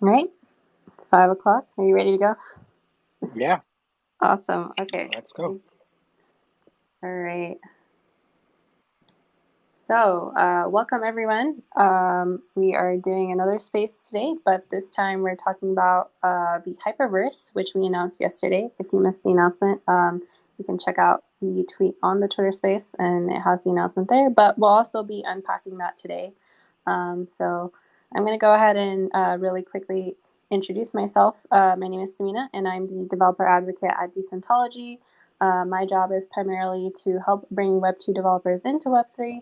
All right, it's 5 o'clock. Are you ready to go? Yeah, Awesome. Okay. let's go. All right. So, welcome everyone. We are doing another space today, but this time we're talking about the Hyperverse, which we announced yesterday. If you missed the announcement, you can check out the tweet on the Twitter space, and it has the announcement there. But we'll also be unpacking that today. So, I'm going to go ahead and really quickly introduce myself. My name is Samina, and I'm the developer advocate at Decentology. My job is primarily to help bring Web2 developers into Web3.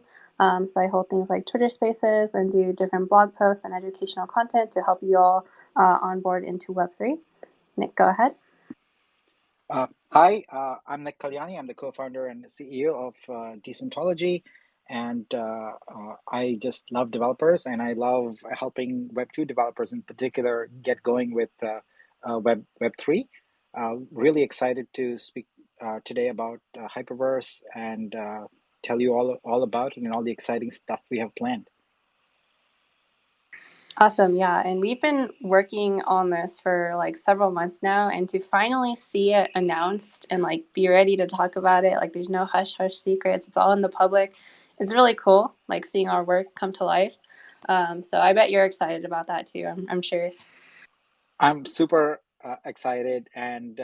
So I hold things like Twitter Spaces and do different blog posts and educational content to help you all onboard into Web3. Nick, go ahead. Hi, I'm Nick Kalyani. I'm the co-founder and CEO of Decentology, and I just love developers, and I love helping Web2 developers in particular get going with Web3. Really excited to speak today about Hyperverse and tell you all about it and all the exciting stuff we have planned. Awesome. Yeah. And we've been working on this for like several months now. And to finally see it announced and like be ready to talk about it, like there's no hush hush secrets, it's all in the public. It's really cool, like seeing our work come to life. So I bet you're excited about that too. I'm sure. I'm super excited, and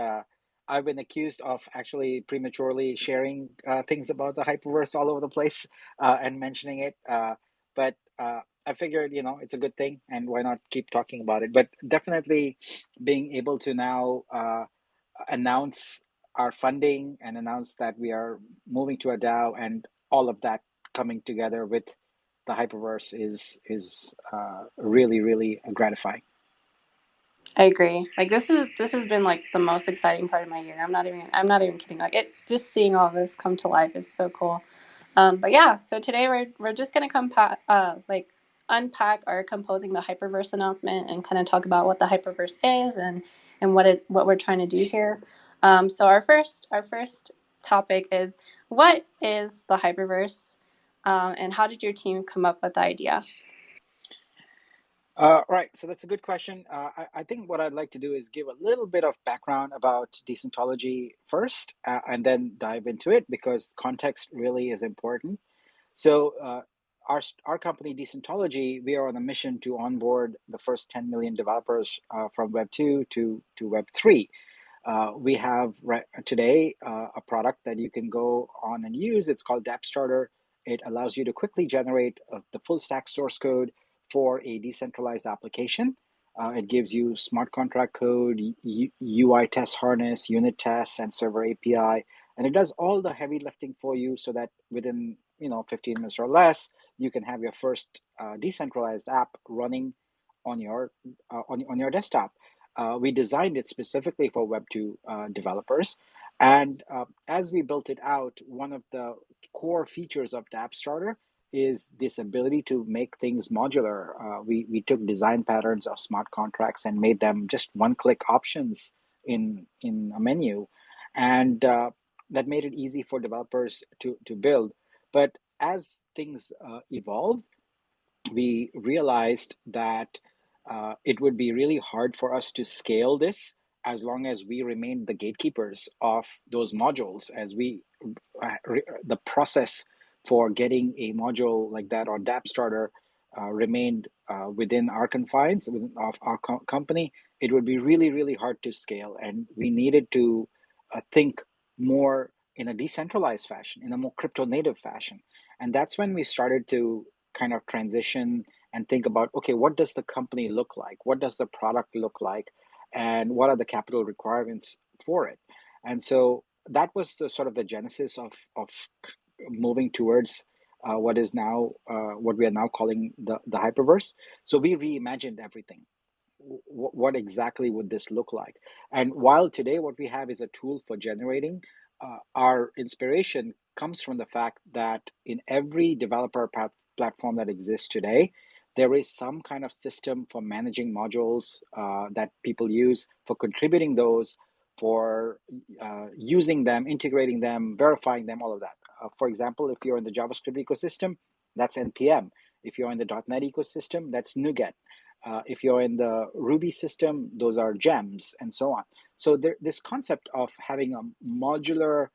I've been accused of actually prematurely sharing things about the hyperverse all over the place and mentioning it. But I figured, it's a good thing, and why not keep talking about it? But definitely being able to now announce our funding and announce that we are moving to a DAO and all of that coming together with the hyperverse is really, really gratifying. I agree. Like this has been like the most exciting part of my year. I'm not even kidding. Like it just seeing all this come to life is so cool. But yeah, so today we're just gonna like unpack our composing the hyperverse announcement and kind of talk about what the hyperverse is and what we're trying to do here. So our first topic is what is the hyperverse, and how did your team come up with the idea? Right, so that's a good question. I think what I'd like to do is give a little bit of background about Decentology first, and then dive into it because context really is important. So, our company Decentology, we are on a mission to onboard the first 10 million developers from Web 2 to Web 3. We have today a product that you can go on and use. It's called Dapp Starter. It allows you to quickly generate the full stack source code for a decentralized application. It gives you smart contract code, UI test harness, unit tests, and server API, and it does all the heavy lifting for you so that within 15 minutes or less, you can have your first decentralized app running on your desktop. We designed it specifically for Web2 developers. And as we built it out, one of the core features of the App Starter is this ability to make things modular. We took design patterns of smart contracts and made them just one-click options in a menu. And that made it easy for developers to build. But as things evolved, we realized that it would be really hard for us to scale this as long as we remained the gatekeepers of those modules. The process for getting a module like that on Dapp Starter remained within our confines of our company. It would be really, really hard to scale, and we needed to think more in a decentralized fashion, in a more crypto native fashion. And that's when we started to kind of transition and think about, okay, what does the company look like? What does the product look like? And what are the capital requirements for it? And so that was the sort of the genesis of moving towards what we are now calling the hyperverse. So we reimagined everything. What exactly would this look like? And while today what we have is a tool for generating, our inspiration comes from the fact that in every developer platform that exists today, there is some kind of system for managing modules that people use, for contributing those, for using them, integrating them, verifying them, all of that. For example, if you're in the JavaScript ecosystem, that's NPM. If you're in the .NET ecosystem, that's NuGet. If you're in the Ruby system, those are gems and so on. So this concept of having a modular,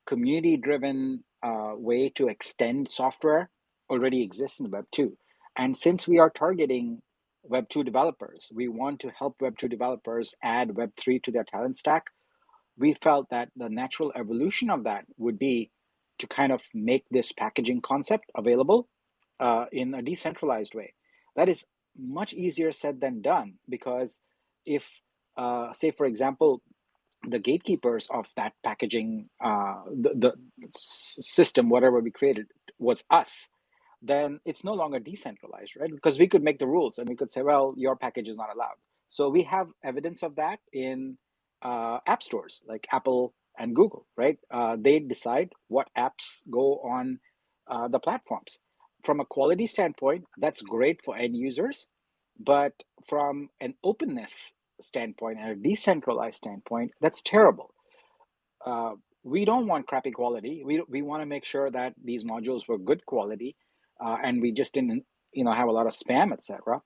community-driven way to extend software already exists in Web 2. And since we are targeting Web 2 developers, we want to help Web 2 developers add Web 3 to their talent stack. We felt that the natural evolution of that would be to kind of make this packaging concept available in a decentralized way. That is much easier said than done, because if, say, for example, the gatekeepers of that packaging, the system, whatever we created, was us, then it's no longer decentralized, right? Because we could make the rules and we could say, well, your package is not allowed. So we have evidence of that in app stores like Apple and Google, right? They decide what apps go on the platforms. From a quality standpoint, that's great for end users, but from an openness standpoint and a decentralized standpoint, that's terrible. Uh, we don't want crappy quality. We want to make sure that these modules were good quality, and we just didn't, have a lot of spam, etc.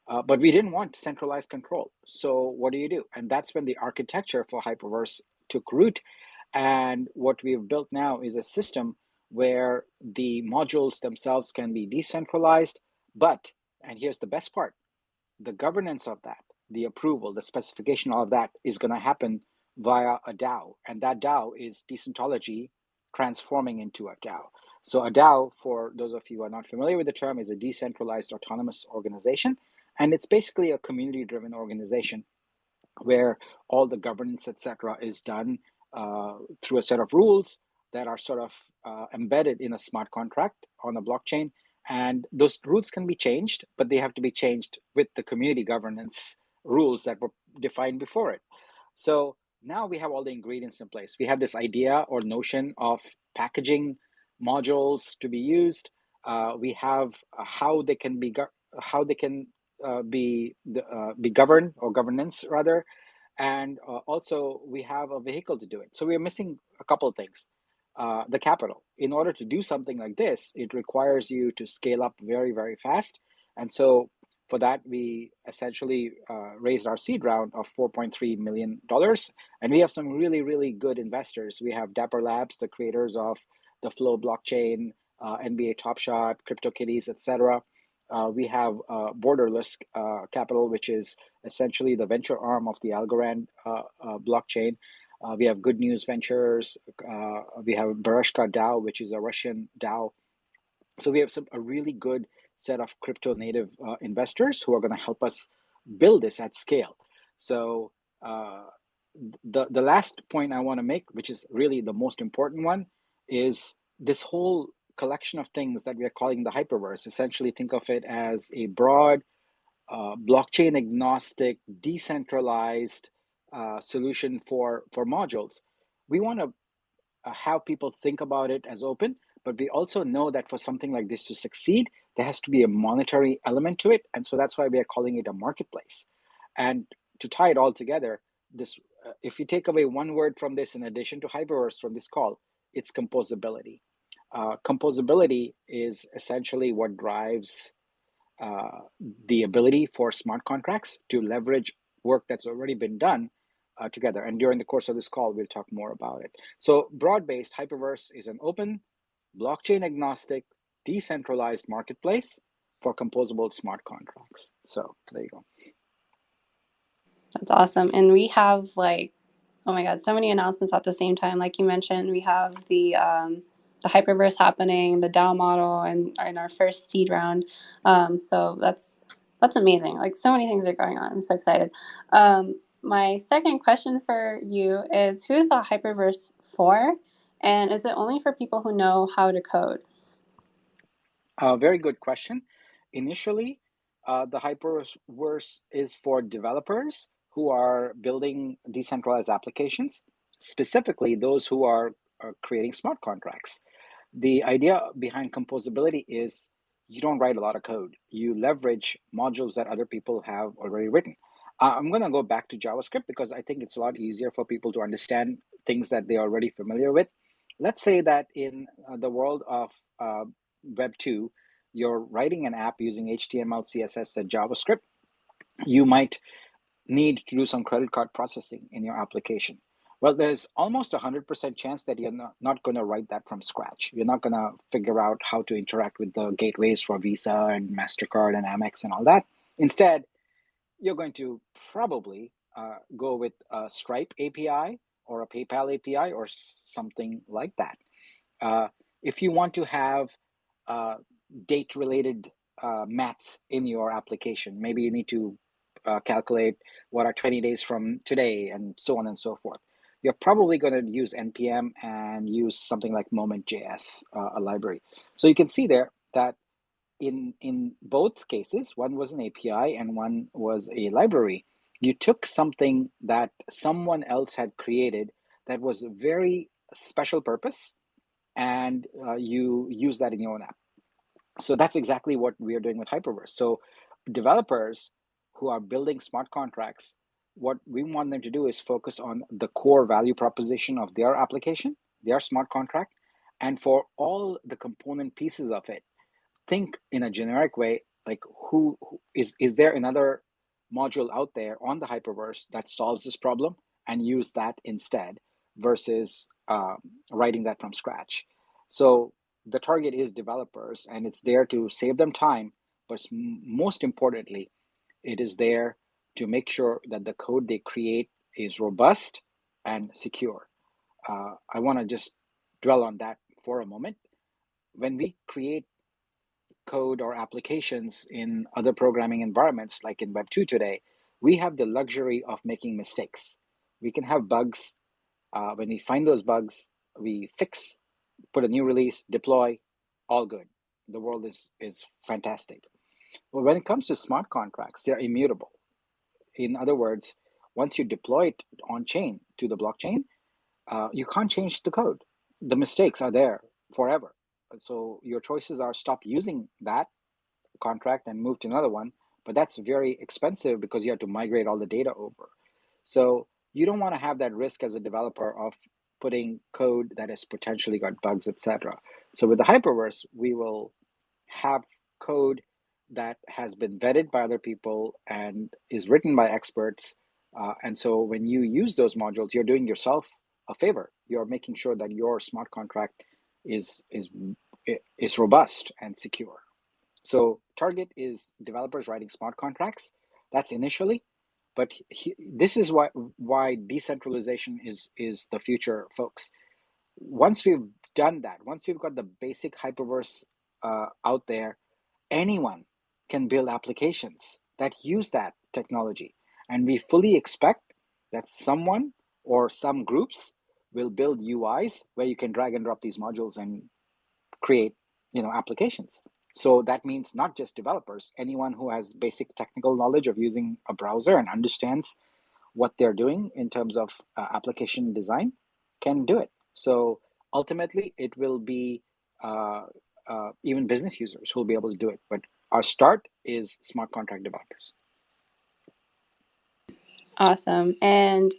But we didn't want centralized control. So what do? And that's when the architecture for Hyperverse took root. And what we've built now is a system where the modules themselves can be decentralized. But, and here's the best part, the governance of that, the approval, the specification of that is going to happen via a DAO. And that DAO is Decentology transforming into a DAO. So a DAO, for those of you who are not familiar with the term, is a decentralized autonomous organization. And it's basically a community-driven organization where all the governance, etc., is done through a set of rules that are sort of embedded in a smart contract on a blockchain. And those rules can be changed, but they have to be changed with the community governance rules that were defined before it. So now we have all the ingredients in place. We have this idea or notion of packaging modules to be used. We have how they can be be governed, or governance rather, and also we have a vehicle to do it. So we're missing a couple of things. The capital. In order to do something like this, it requires you to scale up very, very fast. And so for that, we essentially raised our seed round of $4.3 million. And we have some really, really good investors. We have Dapper Labs, the creators of the Flow blockchain, NBA Top Shot, CryptoKitties, etc. We have Borderless Capital, which is essentially the venture arm of the Algorand blockchain. We have Good News Ventures. We have Bereshka DAO, which is a Russian DAO. So we have a really good set of crypto native investors who are going to help us build this at scale. So the last point I want to make, which is really the most important one, is this whole collection of things that we are calling the Hyperverse. Essentially, think of it as a broad, blockchain agnostic, decentralized solution for modules. We want to have people think about it as open, but we also know that for something like this to succeed, there has to be a monetary element to it. And so that's why we are calling it a marketplace. And to tie it all together, this, if you take away one word from this, in addition to Hyperverse from this call, it's composability. Composability is essentially what drives the ability for smart contracts to leverage work that's already been done together. And during the course of this call, we'll talk more about it. So broad-based, Hyperverse is an open, blockchain agnostic, decentralized marketplace for composable smart contracts. So there you go. That's awesome. And we have oh my God, so many announcements at the same time. Like you mentioned, we have the Hyperverse happening, the DAO model, and in our first seed round. So that's amazing. Like, so many things are going on. I'm so excited. My second question for you is, who is the Hyperverse for? And is it only for people who know how to code? Very good question. Initially, the Hyperverse is for developers who are building decentralized applications, specifically those who are creating smart contracts. The idea behind composability is you don't write a lot of code. You leverage modules that other people have already written. I'm going to go back to JavaScript because I think it's a lot easier for people to understand things that they're already familiar with. Let's say that in the world of Web 2, you're writing an app using HTML, CSS, and JavaScript. you might need to do some credit card processing in your application. Well, there's almost 100% chance that you're not going to write that from scratch. You're not going to figure out how to interact with the gateways for Visa and MasterCard and Amex and all that. Instead, you're going to probably go with a Stripe API or a PayPal API or something like that. If you want to have date related math in your application, maybe you need to calculate what are 20 days from today and so on and so forth. You're probably going to use NPM and use something like Moment.js, a library. So you can see there that in both cases, one was an API and one was a library. You took something that someone else had created that was a very special purpose, and you use that in your own app. So that's exactly what we are doing with Hyperverse. So developers who are building smart contracts, what we want them to do is focus on the core value proposition of their application, their smart contract, and for all the component pieces of it, think in a generic way, like who is there another module out there on the Hyperverse that solves this problem, and use that instead versus writing that from scratch. So the target is developers, and it's there to save them time, but most importantly, it is there to make sure that the code they create is robust and secure. I want to just dwell on that for a moment. When we create code or applications in other programming environments, like in Web 2 today, we have the luxury of making mistakes. We can have bugs. When we find those bugs, we fix, put a new release, deploy, all good. The world is fantastic. But when it comes to smart contracts, they're immutable. In other words, once you deploy it on chain to the blockchain, you can't change the code. The mistakes are there forever. So your choices are stop using that contract and move to another one, but that's very expensive because you have to migrate all the data over. So you don't want to have that risk as a developer of putting code that has potentially got bugs, etc. So with the Hyperverse, we will have code that has been vetted by other people and is written by experts. And so when you use those modules, you're doing yourself a favor. You're making sure that your smart contract is robust and secure. So target is developers writing smart contracts. That's initially, but this is why decentralization is the future, folks. Once we've done that, once we've got the basic Hyperverse out there, anyone can build applications that use that technology, and we fully expect that someone or some groups will build UIs where you can drag and drop these modules and create, applications. So that means not just developers, anyone who has basic technical knowledge of using a browser and understands what they're doing in terms of application design can do it. So ultimately, it will be even business users who will be able to do it. But our start is smart contract developers. Awesome. And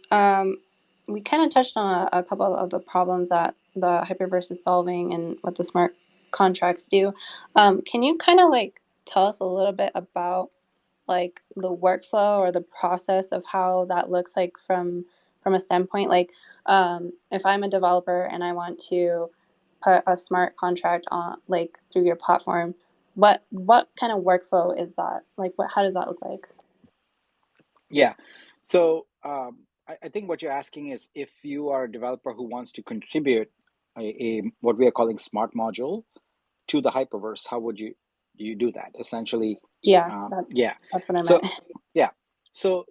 we kind of touched on a couple of the problems that the Hyperverse is solving and what the smart contracts do. Can you kind of like tell us a little bit about like the workflow or the process of how that looks like from a standpoint? Like if I'm a developer and I want to put a smart contract on like through your platform, what kind of workflow is that? Like how does that look like? Yeah. So I think what you're asking is if you are a developer who wants to contribute a what we are calling smart module to the Hyperverse, how would you do that? Essentially, Yeah, yeah. that's what I So meant. yeah. So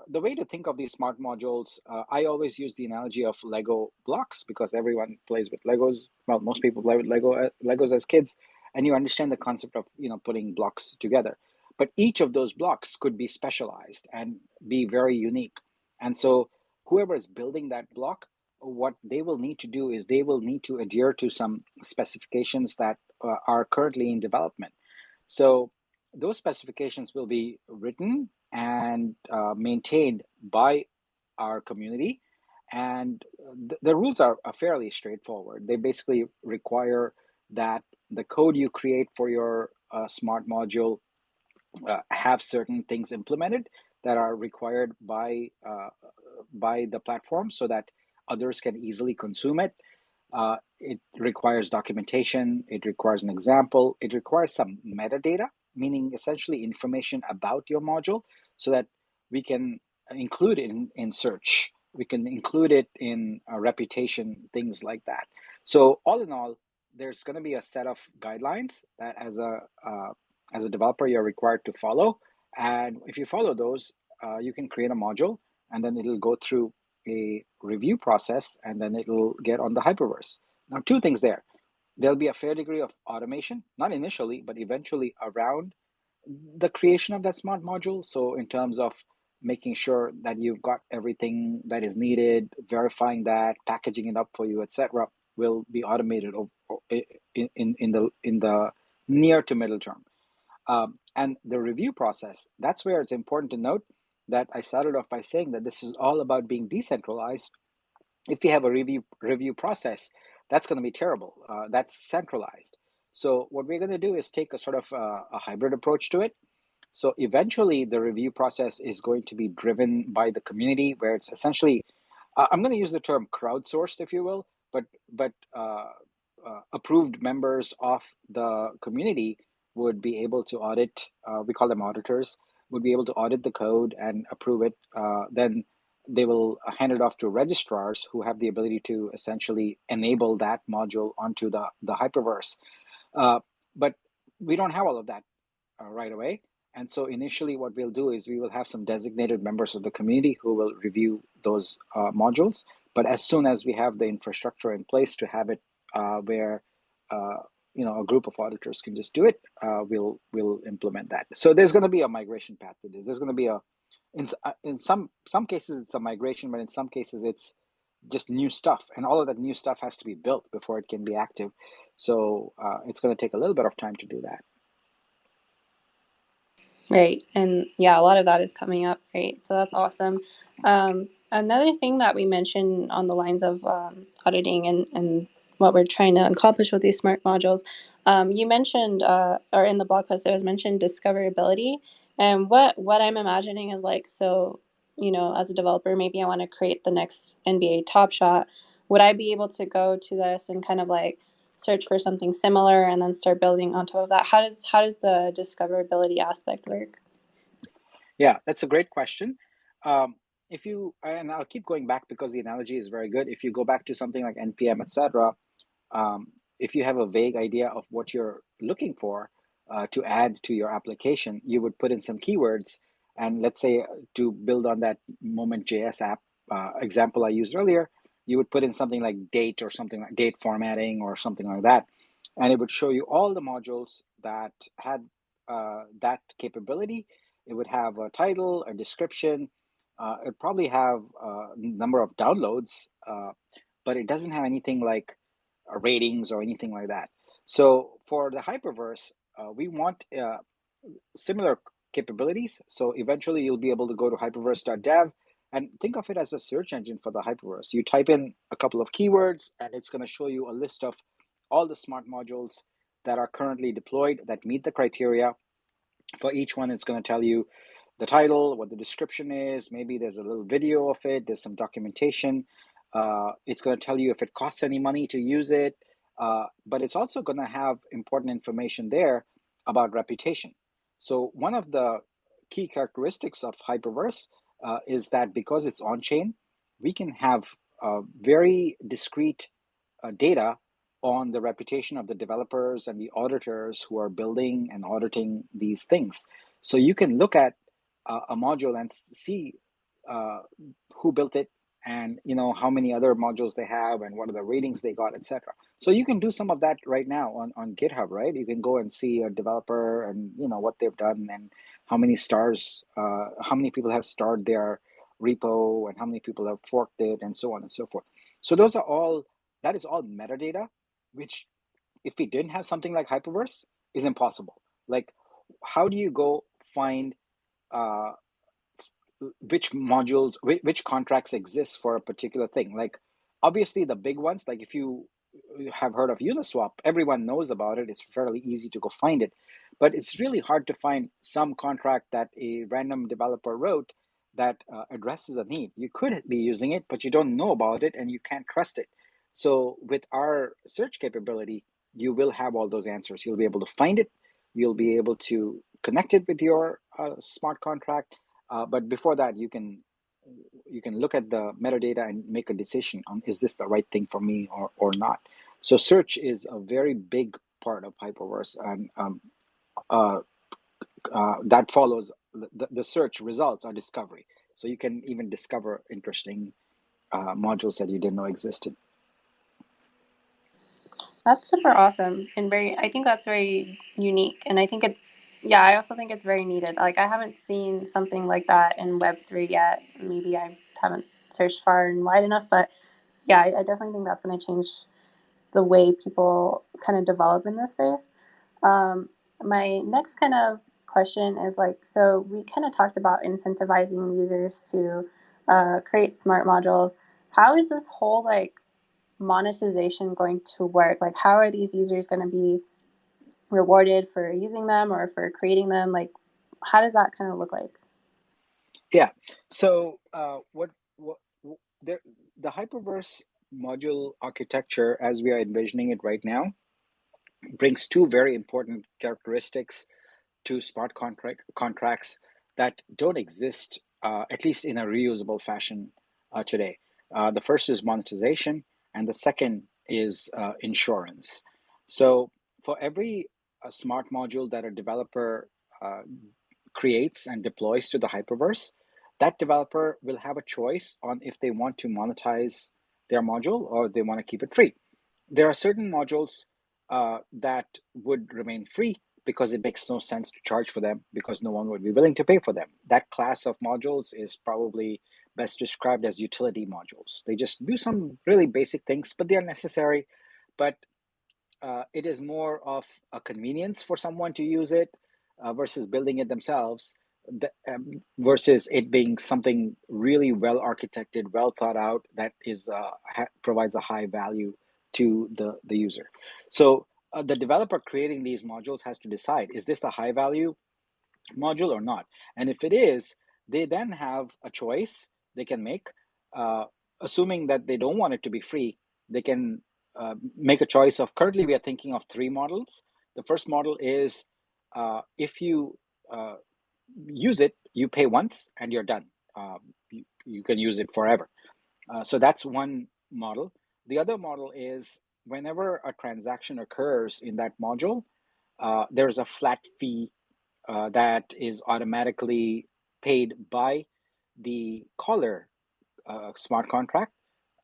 the way to think of these smart modules, I always use the analogy of Lego blocks because everyone plays with Legos. Well, most people play with Legos as kids, and you understand the concept of putting blocks together. But each of those blocks could be specialized and be very unique. And so whoever is building that block, what they will need to do is they will need to adhere to some specifications that are currently in development. So those specifications will be written and maintained by our community. And the rules are fairly straightforward. They basically require that the code you create for your smart module have certain things implemented that are required by the platform so that others can easily consume it. It requires documentation, it requires an example, it requires some metadata, meaning essentially information about your module, so that we can include it in search. We can include it in reputation, things like that. So all in all, there's going to be a set of guidelines that as a developer you're required to follow. And if you follow those, you can create a module, and then it'll go through a review process, and then it'll get on the Hyperverse. Now, two things there. There'll be a fair degree of automation, not initially, but eventually around the creation of that smart module. So in terms of making sure that you've got everything that is needed, verifying that, packaging it up for you, etc., will be automated in the near to middle term. And the review process, that's where it's important to note that I started off by saying that this is all about being decentralized. If you have a review process, that's going to be terrible. That's centralized. So what we're going to do is take a sort of a hybrid approach to it. So eventually, the review process is going to be driven by the community, where it's essentially, I'm going to use the term crowdsourced, if you will, but approved members of the community would be able to audit. We call them auditors. Would be able to audit the code and approve it. Then they will hand it off to registrars who have the ability to essentially enable that module onto the Hyperverse. But we don't have all of that right away. And so initially what we'll do is we will have some designated members of the community who will review those modules. But as soon as we have the infrastructure in place to have it where a group of auditors can just do it, we'll implement that. So there's going to be a migration path to this. There's going to be in some cases it's a migration, but in some cases it's just new stuff, and all of that new stuff has to be built before it can be active. So it's going to take a little bit of time to do that. Right. And yeah, a lot of that is coming up, right? So that's awesome. Another thing that we mentioned on the lines of auditing and what we're trying to accomplish with these smart modules, you mentioned, or in the blog post, it was mentioned discoverability. And what I'm imagining is like, so, as a developer, maybe I want to create the next NBA Top Shot. Would I be able to go to this and kind of like search for something similar and then start building on top of that? How does the discoverability aspect work? Yeah, that's a great question. If you, and I'll keep going back because the analogy is very good. If you go back to something like NPM, etc., if you have a vague idea of what you're looking for to add to your application, you would put in some keywords. And let's say to build on that Moment.js app example I used earlier, you would put in something like date or something like date formatting or something like that. And it would show you all the modules that had that capability. It would have a title, a description. It probably have a number of downloads, but it doesn't have anything like ratings or anything like that. So for the Hyperverse, we want similar capabilities. So eventually you'll be able to go to hyperverse.dev and think of it as a search engine for the Hyperverse. You type in a couple of keywords and it's going to show you a list of all the smart modules that are currently deployed that meet the criteria. For each one, it's going to tell you the title, what the description is. Maybe there's a little video of it. There's some documentation. It's going to tell you if it costs any money to use it. But it's also going to have important information there about reputation. So one of the key characteristics of Hyperverse is that because it's on-chain, we can have very discrete data on the reputation of the developers and the auditors who are building and auditing these things. So you can look at a module and see who built it, and how many other modules they have and what are the ratings they got, etc. So you can do some of that right now on GitHub, right? You can go and see a developer and what they've done and how many stars, how many people have starred their repo and how many people have forked it and so on and so forth. So that is all metadata, which if we didn't have something like Hyperverse is impossible. Like, how do you go find which modules, which contracts exist for a particular thing? Like, obviously the big ones, like if you have heard of Uniswap, everyone knows about it. It's fairly easy to go find it. But it's really hard to find some contract that a random developer wrote that addresses a need. You could be using it, but you don't know about it and you can't trust it. So with our search capability, you will have all those answers. You'll be able to find it. You'll be able to connect it with your smart contract. But before that, you can look at the metadata and make a decision on, is this the right thing for me or not. So search is a very big part of Hyperverse, and uh, that follows the search results are discovery. So you can even discover interesting modules that you didn't know existed. That's super awesome and I think that's very unique. And I think yeah, I also think it's very needed. Like, I haven't seen something like that in Web3 yet. Maybe I haven't searched far and wide enough, but yeah, I definitely think that's going to change the way people kind of develop in this space. My next kind of question is like, so we kind of talked about incentivizing users to create smart modules. How is this whole like monetization going to work? Like, how are these users going to be rewarded for using them or for creating them? Like, how does that kind of look like? Yeah. So there, the Hyperverse module architecture, as we are envisioning it right now, brings two very important characteristics to smart contracts that don't exist, at least in a reusable fashion today. The first is monetization, and the second is insurance. So for every smart module that a developer creates and deploys to the Hyperverse, that developer will have a choice on if they want to monetize their module or they want to keep it free. There are certain modules that would remain free because it makes no sense to charge for them because no one would be willing to pay for them. That class of modules is probably best described as utility modules. They just do some really basic things, but they are necessary. But it is more of a convenience for someone to use it versus building it themselves, versus it being something really well architected, well thought out that is provides a high value to the user. So the developer creating these modules has to decide, is this a high value module or not? And if it is, they then have a choice they can make. Assuming that they don't want it to be free, they can make a choice of, currently we are thinking of three models. The first model is if you use it, you pay once and you're done. You can use it forever. So that's one model. The other model is whenever a transaction occurs in that module, there's a flat fee that is automatically paid by the caller smart contract,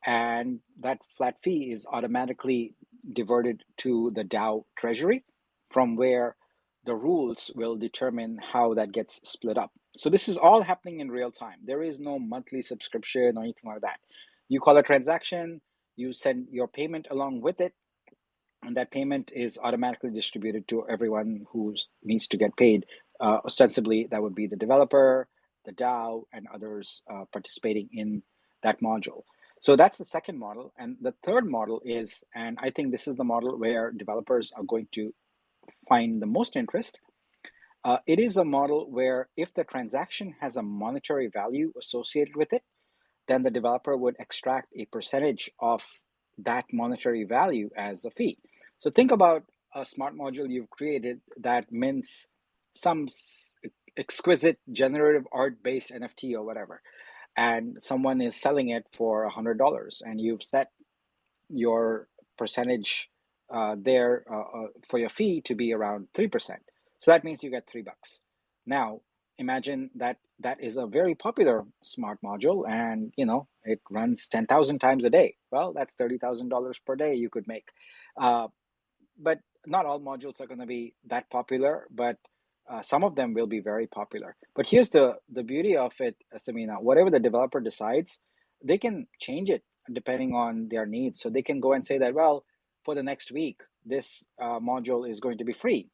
and that flat fee is automatically diverted to the DAO treasury, from where the rules will determine how that gets split up. So this is all happening in real time. There is no monthly subscription or anything like that. You call a transaction, you send your payment along with it, and that payment is automatically distributed to everyone who needs to get paid. Ostensibly, that would be the developer, the DAO, and others participating in that module. So that's the second model. And the third model is, and I think this is the model where developers are going to find the most interest. It is a model where if the transaction has a monetary value associated with it, then the developer would extract a percentage of that monetary value as a fee. So think about a smart module you've created that mints some exquisite generative art-based NFT or whatever, and someone is selling it for $100, and you've set your percentage there for your fee to be around 3%. So that means you get $3. Now, imagine that that is a very popular smart module, and it runs 10,000 times a day. Well, that's $30,000 per day you could make. But not all modules are going to be that popular, but some of them will be very popular. But here's the beauty of it, Samina. Whatever the developer decides, they can change it depending on their needs. So they can go and say that, well, for the next week, this module is going to be free.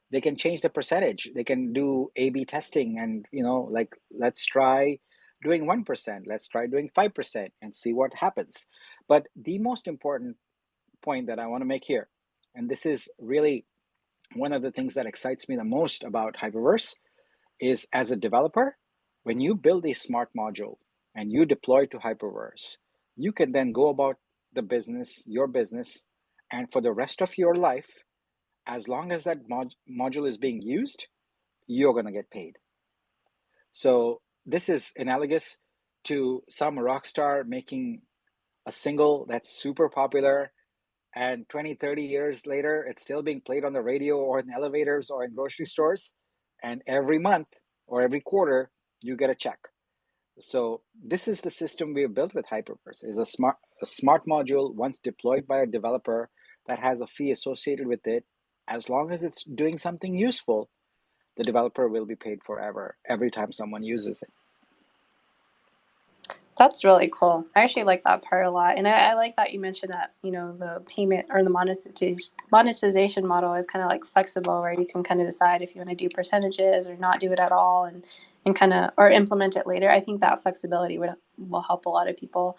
They can change the percentage. They can do A/B testing, and like, let's try doing 1%. Let's try doing 5% and see what happens. But the most important point that I want to make here, and this is really one of the things that excites me the most about Hyperverse is, as a developer, when you build a smart module and you deploy to Hyperverse, you can then go about the business, your business, and for the rest of your life, as long as that module is being used, you're going to get paid. So this is analogous to some rock star making a single that's super popular, and 20, 30 years later, it's still being played on the radio or in elevators or in grocery stores. And every month or every quarter, you get a check. So this is the system we have built with Hyperverse, is a smart module once deployed by a developer that has a fee associated with it. As long as it's doing something useful, the developer will be paid forever every time someone uses it. That's really cool. I actually like that part a lot. And I like that you mentioned that, the payment or the monetization model is kind of like flexible, where you can kind of decide if you want to do percentages or not do it at all, and kind of, or implement it later. I think that flexibility will help a lot of people.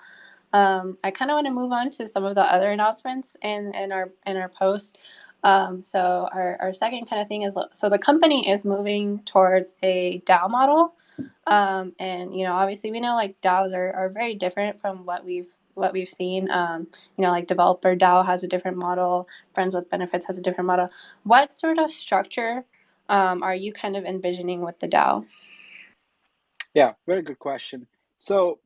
I kind of want to move on to some of the other announcements in our post. So our second kind of thing is, so the company is moving towards a DAO model. And obviously we know like DAOs are very different from what we've seen. Like developer DAO has a different model, Friends with Benefits has a different model. What sort of structure are you kind of envisioning with the DAO? Yeah, very good question. So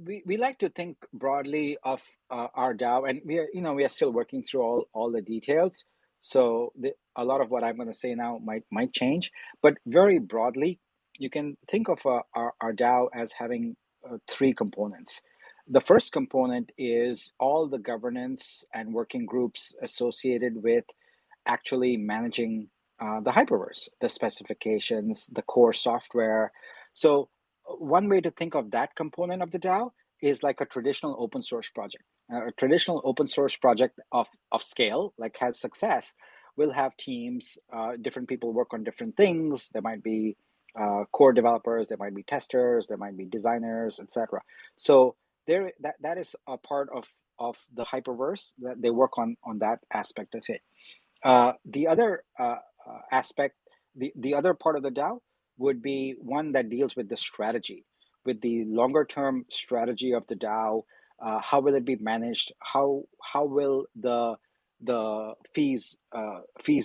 we like to think broadly of our DAO, and we are still working through all the details. So a lot of what I'm going to say now might change, but very broadly, you can think of our DAO as having three components. The first component is all the governance and working groups associated with actually managing the hyperverse, the specifications, the core software. So one way to think of that component of the DAO is like a traditional open source project. A traditional open source project of scale, like has success, will have teams, different people work on different things. There might be core developers, there might be testers, there might be designers, etc. So that is a part of the hyperverse, that they work on that aspect of it. The other aspect, the other part of the DAO would be one that deals with the strategy, with the longer term strategy of the DAO. How will it be managed? How will the fees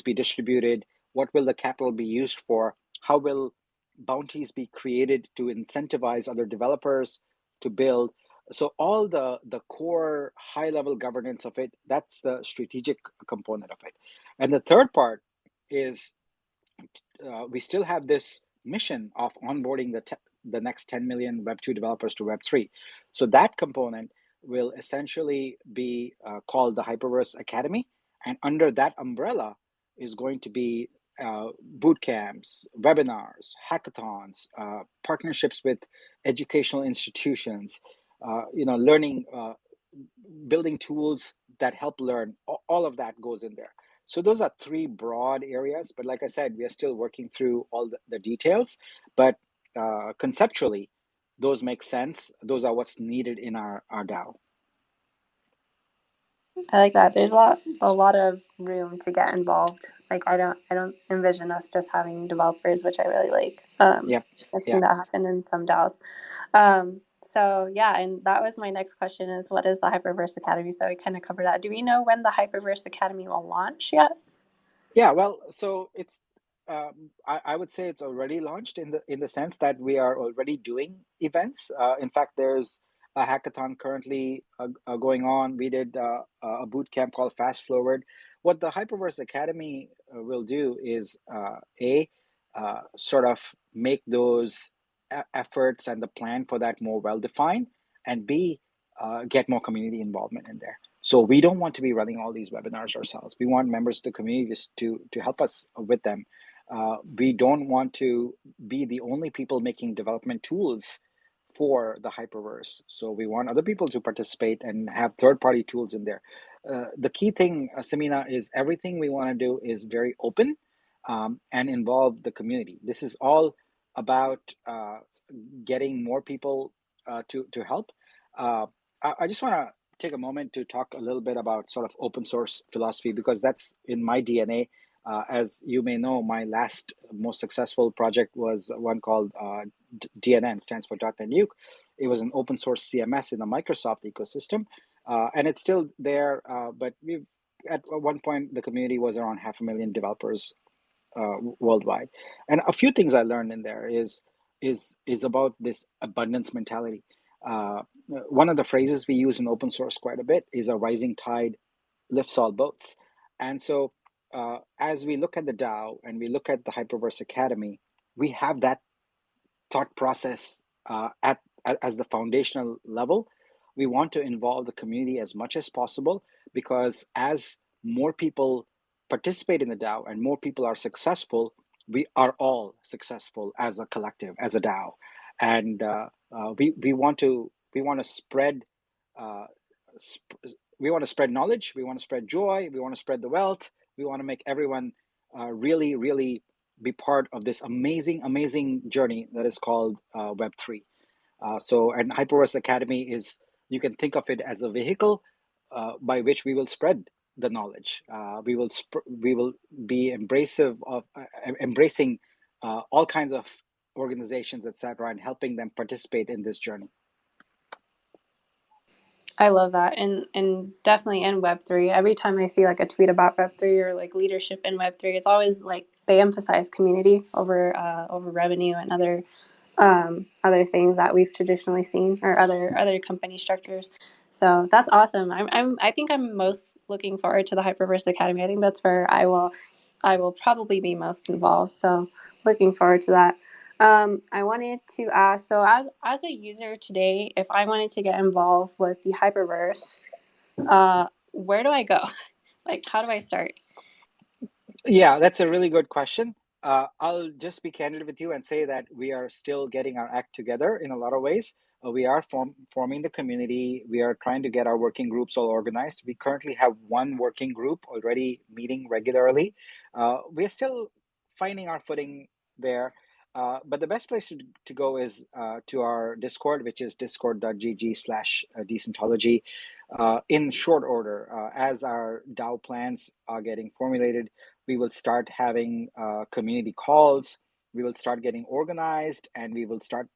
be distributed? What will the capital be used for? How will bounties be created to incentivize other developers to build? So all the core high level governance of it, that's the strategic component of it. And the third part is we still have this mission of onboarding the next 10 million Web2 developers to Web3. So that component will essentially be called the Hyperverse Academy. And under that umbrella is going to be boot camps, webinars, hackathons, partnerships with educational institutions, learning, building tools that help learn. All of that goes in there. So those are three broad areas, but like I said, we are still working through all the details, but conceptually, those make sense. Those are what's needed in our DAO. I like that. There's a lot of room to get involved. Like I don't envision us just having developers, which I really like. Yep. I've seen Yeah. that happen in some DAOs. So yeah, and that was my next question: is what is the Hyperverse Academy? So we kind of covered that. Do we know when the Hyperverse Academy will launch yet? Yeah, well, so it's I would say it's already launched in the sense that we are already doing events. In fact, there's a hackathon currently going on. We did a boot camp called Fast Forward. What the Hyperverse Academy will do is a sort of make those efforts and the plan for that more well defined, and b get more community involvement in there. So we don't want to be running all these webinars ourselves. We want members of the community to help us with them. We don't want to be the only people making development tools for the hyperverse. So we want other people to participate and have third-party tools in there. The key thing, Samina, is everything we want to do is very open and involve the community. This is all about getting more people to help. I just want to take a moment to talk a little bit about sort of open source philosophy, because that's in my DNA. As you may know, my last most successful project was one called DNN, stands for .NET Nuke. It was an open source CMS in the Microsoft ecosystem, and it's still there. But we've at one point the community was around 500,000 developers worldwide. And a few things I learned in there is about this abundance mentality. One of the phrases we use in open source quite a bit is a rising tide lifts all boats. And so as we look at the DAO and we look at the Hyperverse Academy, we have that thought process as the foundational level. We want to involve the community as much as possible, because as more people participate in the DAO and more people are successful, we are all successful as a collective, as a DAO, and we want to spread uh, we want to spread knowledge, we want to spread joy, we want to spread the wealth, we want to make everyone really be part of this amazing journey that is called Web3. And Hyperverse Academy is, you can think of it as a vehicle by which we will spread the knowledge. We will be embracing all kinds of organizations, etc., and helping them participate in this journey. I love that, and definitely in Web3. Every time I see like a tweet about Web3 or like leadership in Web3, it's always like they emphasize community over revenue and other things that we've traditionally seen, or other company structures. So that's awesome. I think I'm most looking forward to the Hyperverse Academy. I think that's where I will probably be most involved. So looking forward to that. I wanted to ask, so as a user today, if I wanted to get involved with the Hyperverse, where do I go? Like, how do I start? Yeah, that's a really good question. I'll just be candid with you and say that we are still getting our act together in a lot of ways. We are forming the community. We are trying to get our working groups all organized. We currently have one working group already meeting regularly. We're still finding our footing there. But the best place to go is to our Discord, which is discord.gg/Decentology. In short order, as our DAO plans are getting formulated, we will start having community calls. We will start getting organized, and we will start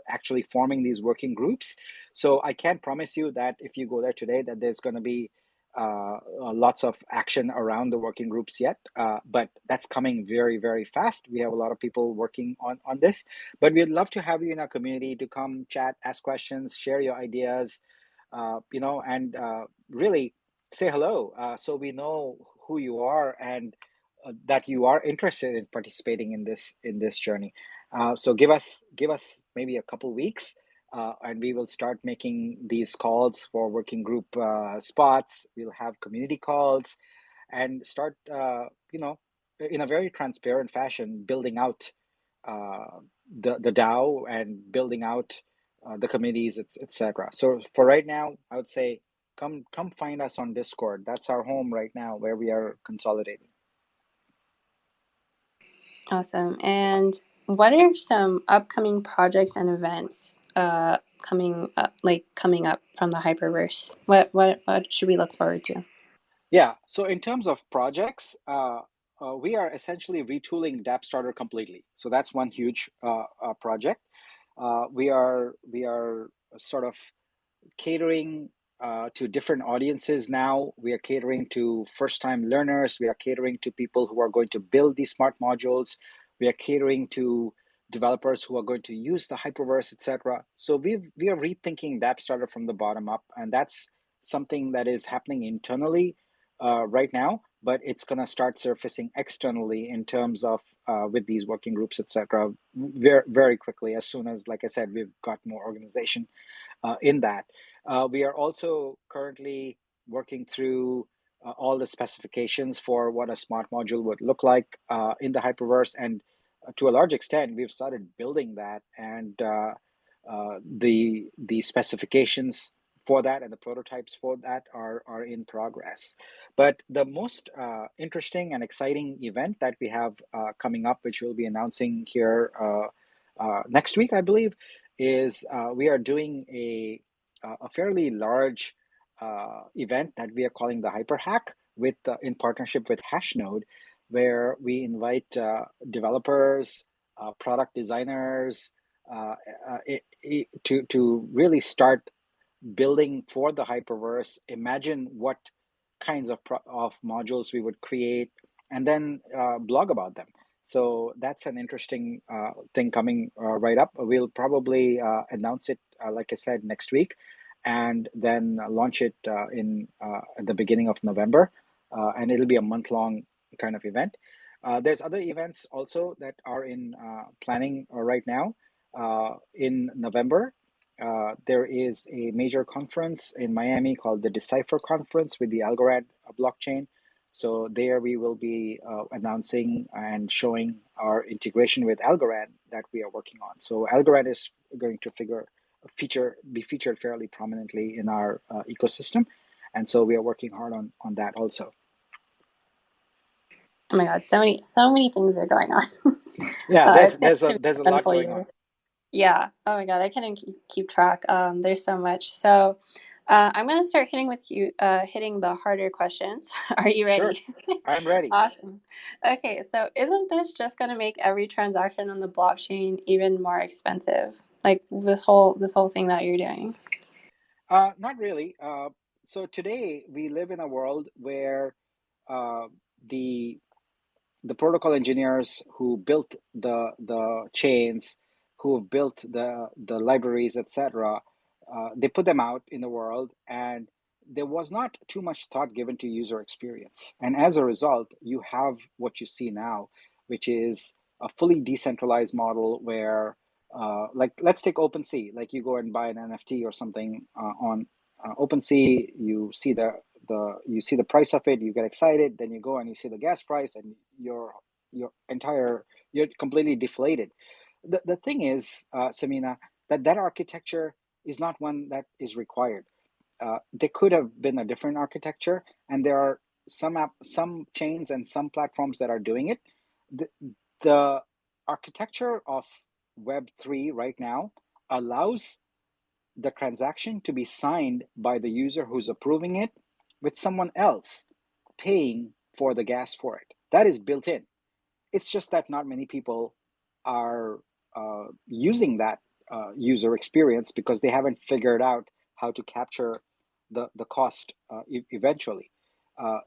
actually forming these working groups. So I can't promise you that if you go there today that there's going to be lots of action around the working groups yet, but that's coming very fast. We have a lot of people working on this, but we'd love to have you in our community to come chat, ask questions, share your ideas, and really say hello, so we know who you are, and that you are interested in participating in this journey. So give us maybe a couple weeks, and we will start making these calls for working group spots. We'll have community calls and start, in a very transparent fashion, building out the DAO and building out the committees, etc. So for right now, I would say come find us on Discord. That's our home right now, where we are consolidating. Awesome. And what are some upcoming projects and events coming up from the Hyperverse? What should we look forward to? Yeah. So in terms of projects, we are essentially retooling DAppStarter completely. So that's one huge project. We are sort of catering to different audiences now. We are catering to first-time learners. We are catering to people who are going to build these smart modules. We are catering to developers who are going to use the Hyperverse, etc. So we are rethinking DAppStarter from the bottom up, and that's something that is happening internally right now, but it's going to start surfacing externally in terms of with these working groups, etc. Very quickly, as soon as, like I said, we've got more organization in that. We are also currently working through all the specifications for what a smart module would look like in the Hyperverse, and to a large extent, we've started building that, and the specifications for that and the prototypes for that are in progress. But the most interesting and exciting event that we have coming up, which we'll be announcing here next week, I believe, is we are doing a fairly large event that we are calling the Hyper Hack with in partnership with Hashnode, where we invite developers, product designers, to really start building for the hyperverse. Imagine what kinds of modules we would create, and then blog about them. So that's an interesting thing coming right up. We'll probably announce it, like I said, next week, and then launch it in at the beginning of November, and it'll be a month-long kind of event. There's other events also that are in planning right now. In November, there is a major conference in Miami called the Decipher Conference with the Algorand blockchain. So there we will be announcing and showing our integration with Algorand that we are working on. So Algorand is going to be featured fairly prominently in our ecosystem, and so we are working hard on that also. Oh my God, so many things are going on. Yeah, It's there's gonna a be there's a an lot eventful going on. year. Yeah. Oh my God, I can't keep track. There's so much. So I'm gonna start hitting the harder questions. Are you Sure, ready? I'm ready. Awesome. Okay, so isn't this just gonna make every transaction on the blockchain even more expensive? Like this whole thing that you're doing? Not really. So today we live in a world where uh, the the protocol engineers who built the chains, who have built the libraries, etc., they put them out in the world, and there was not too much thought given to user experience. And as a result, you have what you see now, which is a fully decentralized model where, like, let's take OpenSea. Like, you go and buy an NFT or something on OpenSea, you see the price of it, you get excited, then you go and you see the gas price, and you're completely deflated. The thing is, Samina, that architecture is not one that is required. There could have been a different architecture, and there are some chains and some platforms that are doing it. The architecture of Web3 right now allows the transaction to be signed by the user who's approving it with someone else paying for the gas for it. That is built in. It's just that not many people are using that user experience because they haven't figured out how to capture the cost eventually.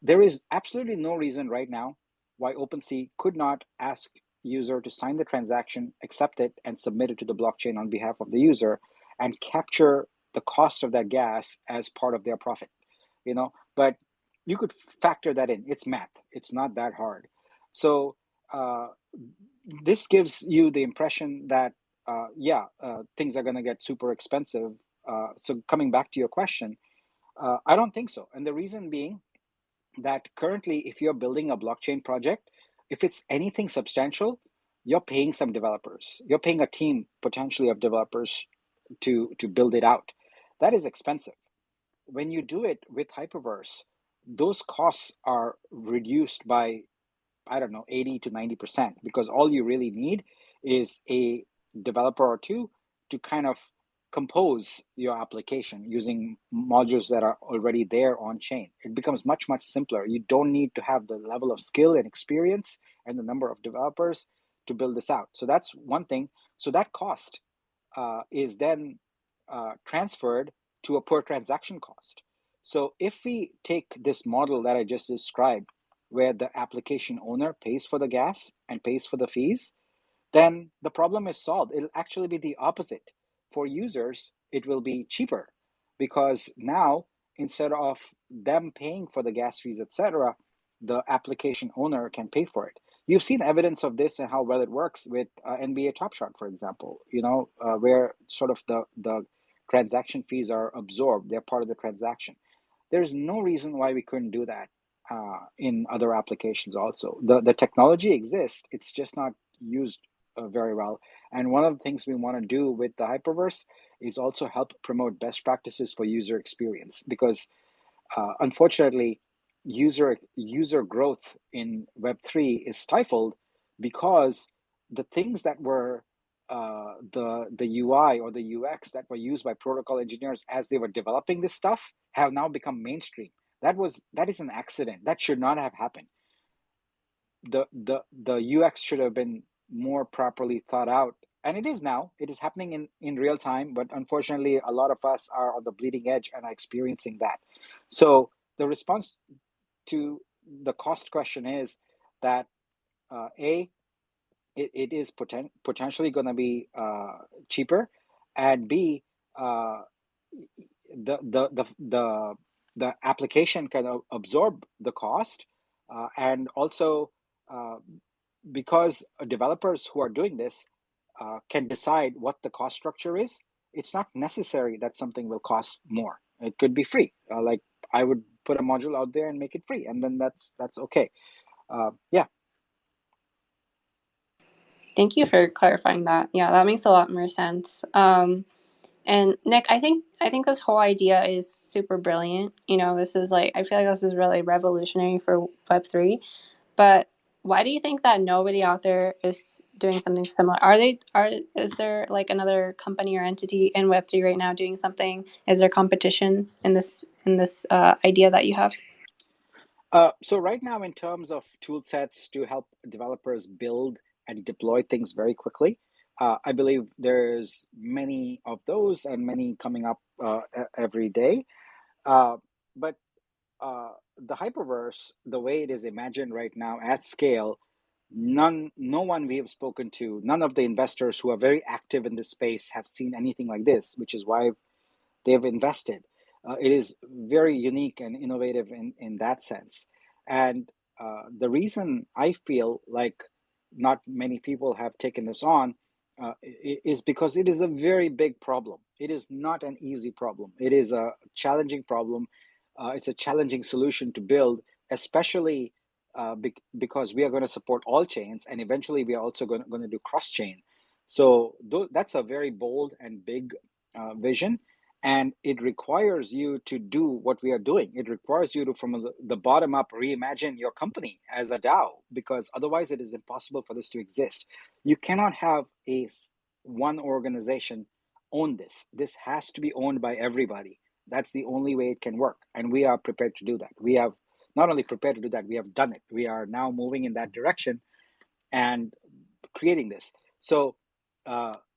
There is absolutely no reason right now why OpenSea could not ask user to sign the transaction, accept it, and submit it to the blockchain on behalf of the user, and capture the cost of that gas as part of their profit. But you could factor that in. It's math. It's not that hard. So uh, this gives you the impression that things are going to get super expensive. So coming back to your question, I don't think so. And the reason being that currently, if you're building a blockchain project, if it's anything substantial, you're paying some developers. You're paying a team potentially of developers to build it out. That is expensive. When you do it with Hyperverse, those costs are reduced by, I don't know, 80 to 90%, because all you really need is a developer or two to kind of compose your application using modules that are already there on chain. It becomes much, much simpler. You don't need to have the level of skill and experience and the number of developers to build this out. So that's one thing. So that cost is then transferred to a per transaction cost. So if we take this model that I just described, where the application owner pays for the gas and pays for the fees, then the problem is solved. It'll actually be the opposite. For users, it will be cheaper, because now, instead of them paying for the gas fees, etc., the application owner can pay for it. You've seen evidence of this and how well it works with NBA Top Shot, for example, where sort of the transaction fees are absorbed, they're part of the transaction. There's no reason why we couldn't do that in other applications also. The technology exists, it's just not used very well. And one of the things we want to do with the Hyperverse is also help promote best practices for user experience, because unfortunately, user growth in Web3 is stifled because the things that were the UI or the UX that were used by protocol engineers as they were developing this stuff have now become mainstream. That is an accident. That should not have happened. The UX should have been more properly thought out, and it is now. It is happening in real time, but unfortunately, a lot of us are on the bleeding edge and are experiencing that. So the response to the cost question is that a it is potentially going to be cheaper, and b uh, the application can absorb the cost, and also uh, because developers who are doing this can decide what the cost structure is. It's not necessary that something will cost more. It could be free. Like I would put a module out there and make it free, and then that's okay. Yeah. Thank you for clarifying that. Yeah, that makes a lot more sense. And Nick, I think this whole idea is super brilliant. This is like I feel like this is really revolutionary for Web3. But why do you think that nobody out there is doing something similar? Is there like another company or entity in Web3 right now doing something? Is there competition in this idea that you have? So right now, in terms of tool sets to help developers build and deploy things very quickly, I believe there's many of those and many coming up every day. Uh, but the hyperverse, the way it is imagined right now at scale, no one we have spoken to, none of the investors who are very active in this space have seen anything like this, which is why they've invested. It is very unique and innovative in that sense. And the reason I feel like not many people have taken this on is because it is a very big problem. It is not an easy problem. It is a challenging problem. It's a challenging solution to build, especially because we are going to support all chains, and eventually we are also going to do cross chain. So that's a very bold and big vision, and it requires you to do what we are doing. It requires you to, from the bottom up, reimagine your company as a DAO, because otherwise it is impossible for this to exist. You cannot have one organization own this. This has to be owned by everybody. That's the only way it can work, and we are prepared to do that. We have not only prepared to do that, we have done it. We are now moving in that direction and creating this. So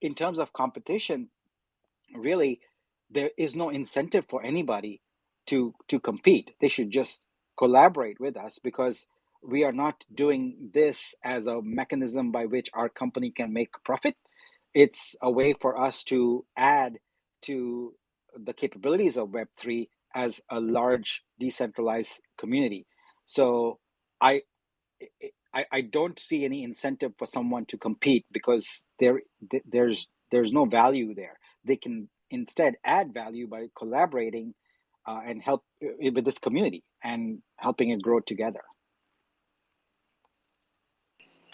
in terms of competition, really, there is no incentive for anybody to compete. They should just collaborate with us, because we are not doing this as a mechanism by which our company can make profit. It's a way for us to add to the capabilities of Web3 as a large decentralized community. So I I don't see any incentive for someone to compete, because there's no value there. They can instead add value by collaborating and help with this community and helping it grow together.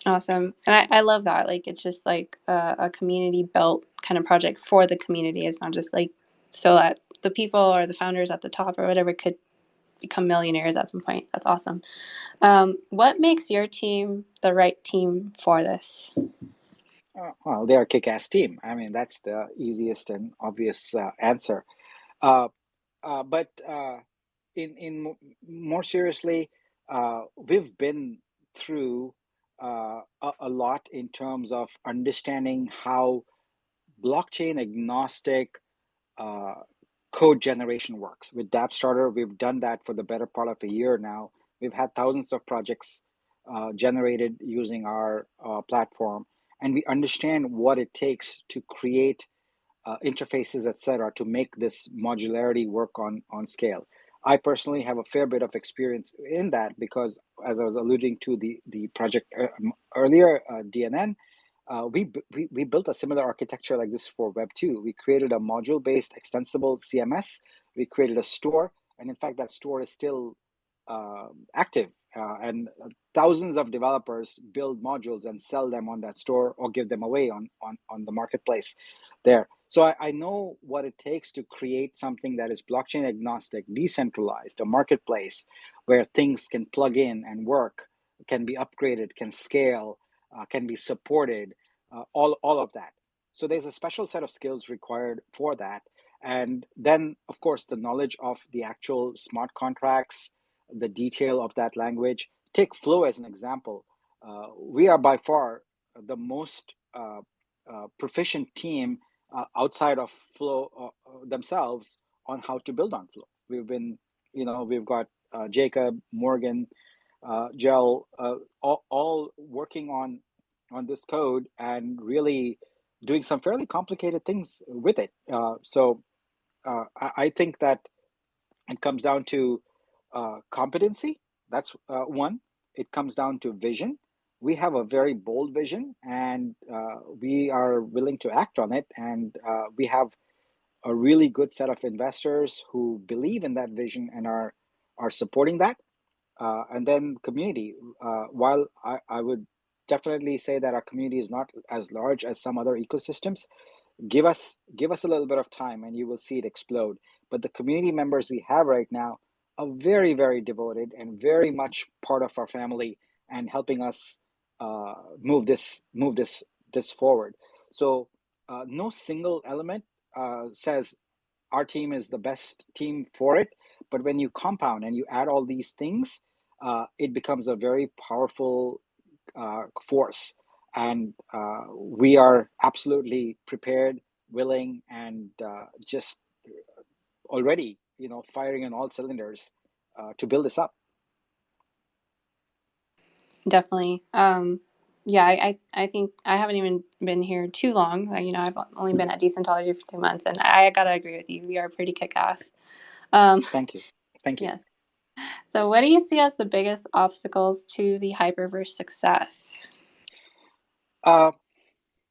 Awesome. And I love that. Like, it's just like a community built kind of project for the community. It's not just like so that the people or the founders at the top or whatever could become millionaires at some point. That's awesome. What makes your team the right team for this? Well, they're a kick-ass team. I mean, that's the easiest and obvious answer. Uh, but more seriously, we've been through a lot in terms of understanding how blockchain agnostic uh, code generation works. With DAppStarter, we've done that for the better part of a year now. We've had thousands of projects generated using our platform, and we understand what it takes to create interfaces, etc., to make this modularity work on scale. I personally have a fair bit of experience in that, because, as I was alluding to the project earlier, DNN, we built a similar architecture like this for Web2. We created a module-based extensible CMS. We created a store, and in fact, that store is still active. And thousands of developers build modules and sell them on that store, or give them away on the marketplace there. So I know what it takes to create something that is blockchain agnostic, decentralized, a marketplace where things can plug in and work, can be upgraded, can scale, can be supported, all of that. So there's a special set of skills required for that. And then, of course, the knowledge of the actual smart contracts, the detail of that language. Take Flow as an example. We are by far the most proficient team outside of Flow themselves on how to build on Flow. We've got Jacob, Morgan, Gel, all working on this code and really doing some fairly complicated things with it. I think that it comes down to competency. That's one. It comes down to vision. We have a very bold vision, and we are willing to act on it. And we have a really good set of investors who believe in that vision and are supporting that. And then community. While I would definitely say that our community is not as large as some other ecosystems, give us a little bit of time and you will see it explode. But the community members we have right now are very, very devoted and very much part of our family and helping us move this forward. So no single element says our team is the best team for it, but when you compound and you add all these things, it becomes a very powerful force. And we are absolutely prepared, willing, and just already, firing on all cylinders to build this up. Definitely. Yeah, I think I haven't even been here too long. I've only been at Decentology for 2 months, and I gotta agree with you. We are pretty kick-ass. Thank you. Thank you. Yes. So, what do you see as the biggest obstacles to the Hyperverse success? Uh,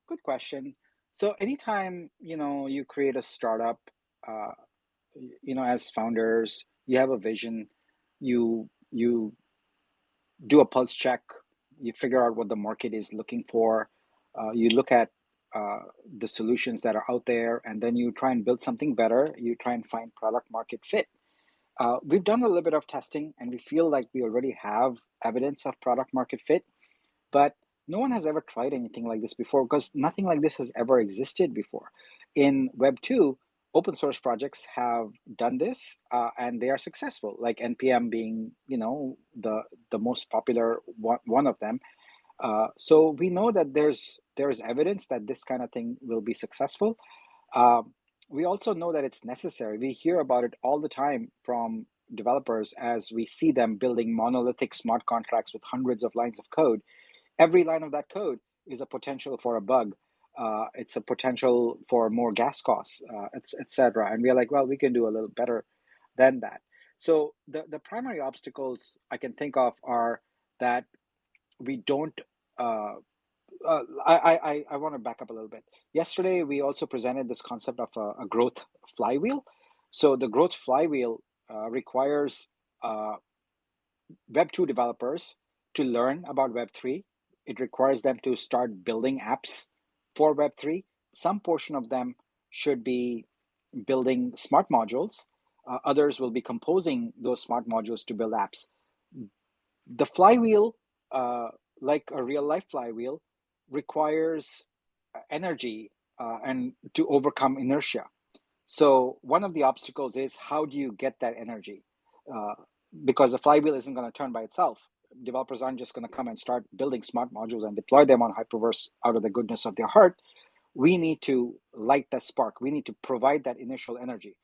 Good question. So anytime, you create a startup, uh, as founders, you have a vision, you do a pulse check, you figure out what the market is looking for, you look at the solutions that are out there, and then you try and build something better. You try and find product market fit. We've done a little bit of testing, and we feel like we already have evidence of product market fit, but no one has ever tried anything like this before because nothing like this has ever existed before. In Web 2, open source projects have done this and they are successful, like NPM being, the most popular one of them. So we know that there's evidence that this kind of thing will be successful. Um, we also know that it's necessary. We hear about it all the time from developers as we see them building monolithic smart contracts with hundreds of lines of code. Every line of that code is a potential for a bug. It's a potential for more gas costs, etc. And we are like, well, we can do a little better than that. So the primary obstacles I can think of are that we don't. I want to back up a little bit. Yesterday, we also presented this concept of a growth flywheel. So the growth flywheel requires Web 2 developers to learn about Web 3. It requires them to start building apps for Web 3. Some portion of them should be building smart modules. Others will be composing those smart modules to build apps. The flywheel, like a real life flywheel, requires energy and to overcome inertia. So one of the obstacles is how do you get that energy? Uh, because the flywheel isn't going to turn by itself. Developers aren't just going to come and start building smart modules and deploy them on Hyperverse out of the goodness of their heart. We need to light the spark. We need to provide that initial energy.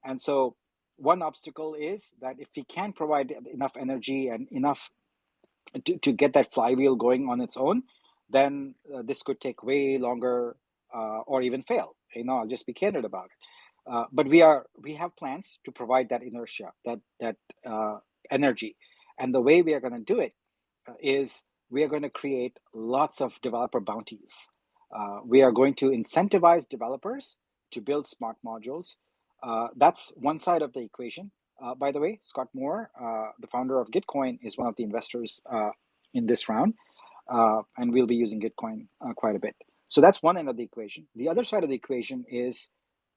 And so one obstacle is that if we can't provide enough energy and enough to get that flywheel going on its own, then this could take way longer or even fail. I'll just be candid about it. But we have plans to provide that inertia, that energy, and the way we are going to do it is we are going to create lots of developer bounties. We are going to incentivize developers to build smart modules. That's one side of the equation. By the way, Scott Moore, the founder of Gitcoin, is one of the investors in this round, and we'll be using Gitcoin quite a bit. So that's one end of the equation. The other side of the equation is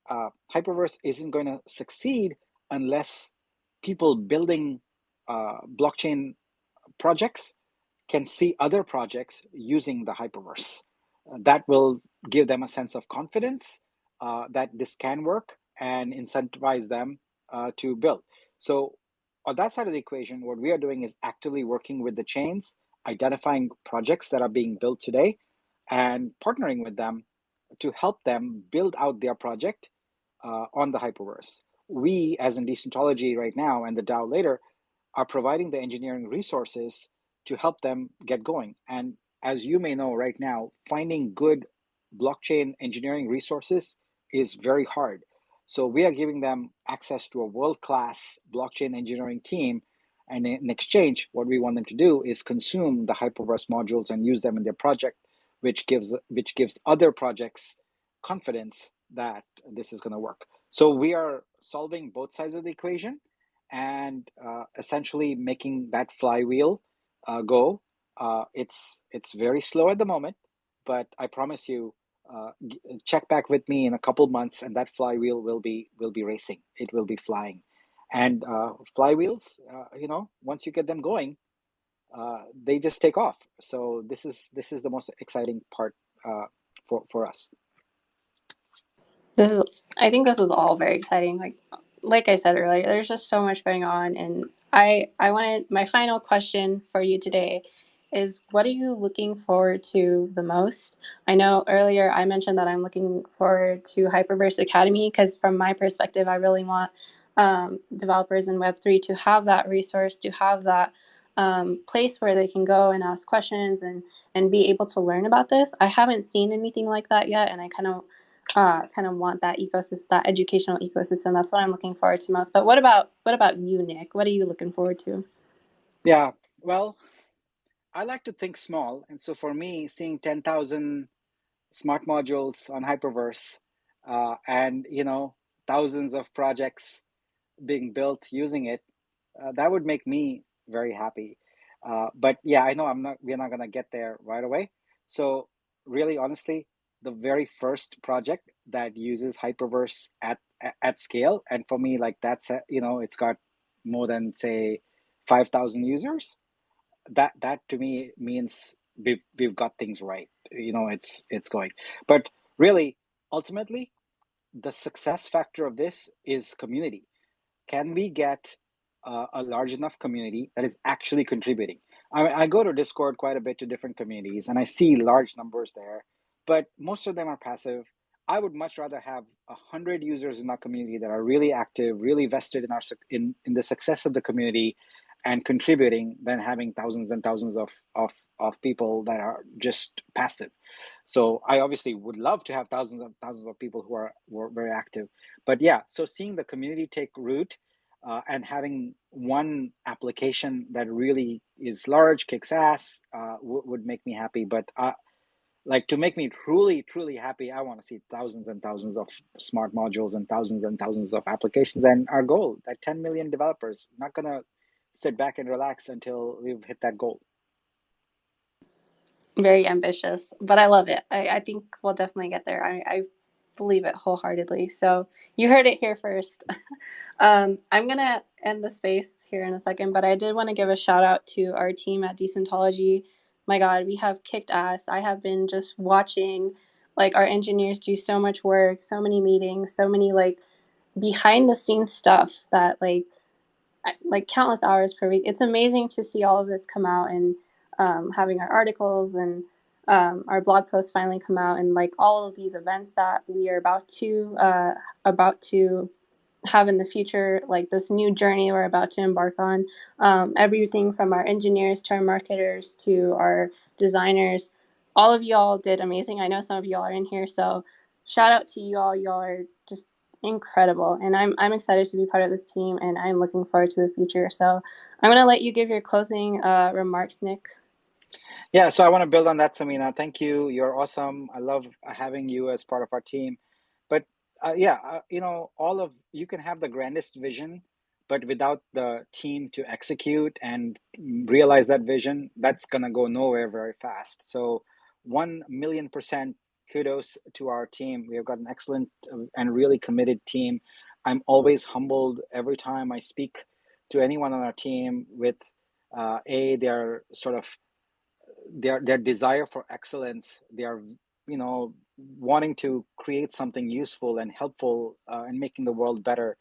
Hyperverse isn't going to succeed unless people building blockchain projects can see other projects using the Hyperverse. That will give them a sense of confidence that this can work and incentivize them to build. So on that side of the equation, what we are doing is actively working with the chains, identifying projects that are being built today, and partnering with them to help them build out their project on the Hyperverse. We, as in Decentology right now and the DAO later, are providing the engineering resources to help them get going. And as you may know right now, finding good blockchain engineering resources is very hard. So we are giving them access to a world-class blockchain engineering team. And in exchange, what we want them to do is consume the Hyperverse modules and use them in their project, which gives other projects confidence that this is going to work. So we are solving both sides of the equation and essentially making that flywheel go. It's very slow at the moment, but I promise you, check back with me in a couple months, and that flywheel will be racing. It will be flying, and flywheels, once you get them going, they just take off. So this is the most exciting part for us. This is, I think this is all very exciting. Like I said earlier, there's just so much going on, and I wanted, my final question for you today is, what are you looking forward to the most? I know earlier I mentioned that I'm looking forward to Hyperverse Academy because from my perspective, I really want developers in Web3 to have that resource, to have that place where they can go and ask questions and be able to learn about this. I haven't seen anything like that yet, and I kind of want that ecosystem, that educational ecosystem. That's what I'm looking forward to most. But what about you, Nick? What are you looking forward to? Yeah, well, I like to think small, and so for me, seeing 10,000 smart modules on Hyperverse, and thousands of projects being built using it, that would make me very happy. But yeah, I know we're not gonna get there right away. So really, honestly, the very first project that uses Hyperverse at scale, and for me, like that's it's got more than say 5,000 users. That to me means we've got things right. It's going. But really, ultimately, the success factor of this is community. Can we get a large enough community that is actually contributing? I go to Discord quite a bit to different communities, and I see large numbers there, but most of them are passive. I would much rather have 100 users in our community that are really active, really vested in in the success of the community and contributing, than having thousands and thousands of people that are just passive. So I obviously would love to have thousands and thousands of people who are very active. But yeah, so seeing the community take root, and having one application that really is large, kicks ass, would make me happy. But like, to make me truly, truly happy, I want to see thousands and thousands of smart modules and thousands of applications. And our goal, that 10 million developers, not gonna sit back and relax until we've hit that goal. Very ambitious, but I love it. I think we'll definitely get there. I believe it wholeheartedly. So you heard it here first. I'm gonna end the space here in a second, but I did want to give a shout out to our team at Decentology. My God, we have kicked ass. I have been just watching like our engineers do so much work, so many meetings, so many like behind the scenes stuff that like countless hours per week. It's amazing to see all of this come out and having our articles and our blog posts finally come out, and like all of these events that we are about to have in the future, like this new journey we're about to embark on. Everything from our engineers to our marketers to our designers, all of y'all did amazing. I know some of y'all are in here, so shout out to you all. Y'all are just incredible, and I'm excited to be part of this team, and I'm looking forward to the future. So I'm gonna let you give your closing remarks, Nick. Yeah, so I want to build on that, Samina. Thank you. You're awesome. I love having you as part of our team. But yeah, all of you can have the grandest vision, but without the team to execute and realize that vision, that's gonna go nowhere very fast. So 1,000,000% kudos to our team. We have got an excellent and really committed team. I'm always humbled every time I speak to anyone on our team with their sort of their desire for excellence. They are wanting to create something useful and helpful and making the world better.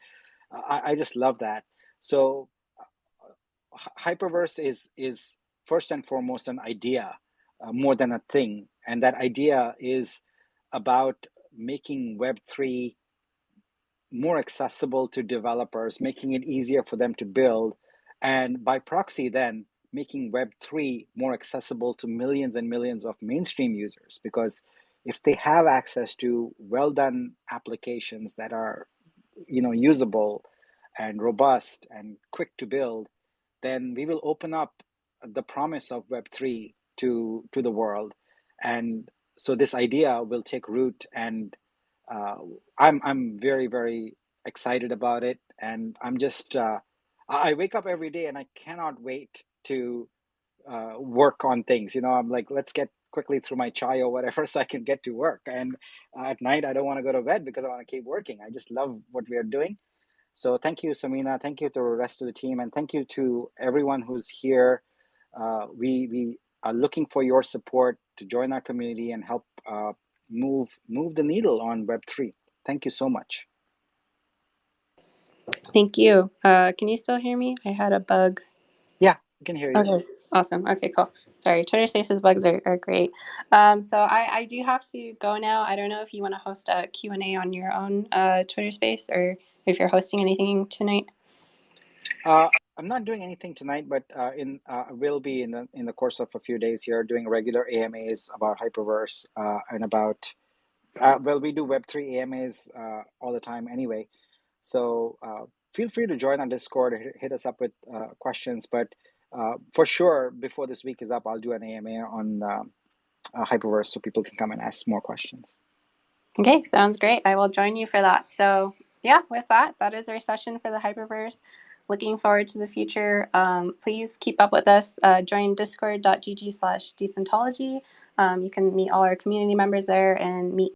I just love that. So Hyperverse is first and foremost an idea, more than a thing, and that idea is about making Web3 more accessible to developers, making it easier for them to build, and by proxy, then making Web3 more accessible to millions and millions of mainstream users. Because if they have access to well done applications that are usable and robust and quick to build, then we will open up the promise of Web3 to the world. And so this idea will take root, and uh, I'm very, very excited about it. And I wake up every day and I cannot wait to work on things. I'm like, let's get quickly through my chai or whatever so I can get to work. And at night, I don't want to go to bed because I want to keep working. I just love what we are doing. So thank you, Samina. Thank you to the rest of the team, and thank you to everyone who's here. We are looking for your support to join our community and help move the needle on Web3. Thank you so much. Thank you. Can you still hear me? I had a bug. Yeah, I can hear you. Okay, awesome. Okay, cool. Sorry, Twitter Spaces bugs are great. So I do have to go now. I don't know if you want to host a Q&A on your own Twitter Space, or if you're hosting anything tonight. I'm not doing anything tonight, but will be in the course of a few days here doing regular AMAs about Hyperverse and about we do Web3 AMAs all the time anyway. So feel free to join our Discord, hit us up with questions. But for sure, before this week is up, I'll do an AMA on Hyperverse so people can come and ask more questions. Okay, sounds great. I will join you for that. So yeah, with that is our session for the Hyperverse. Looking forward to the future. Please keep up with us. Join discord.gg/Decentology. You can meet all our community members there and meet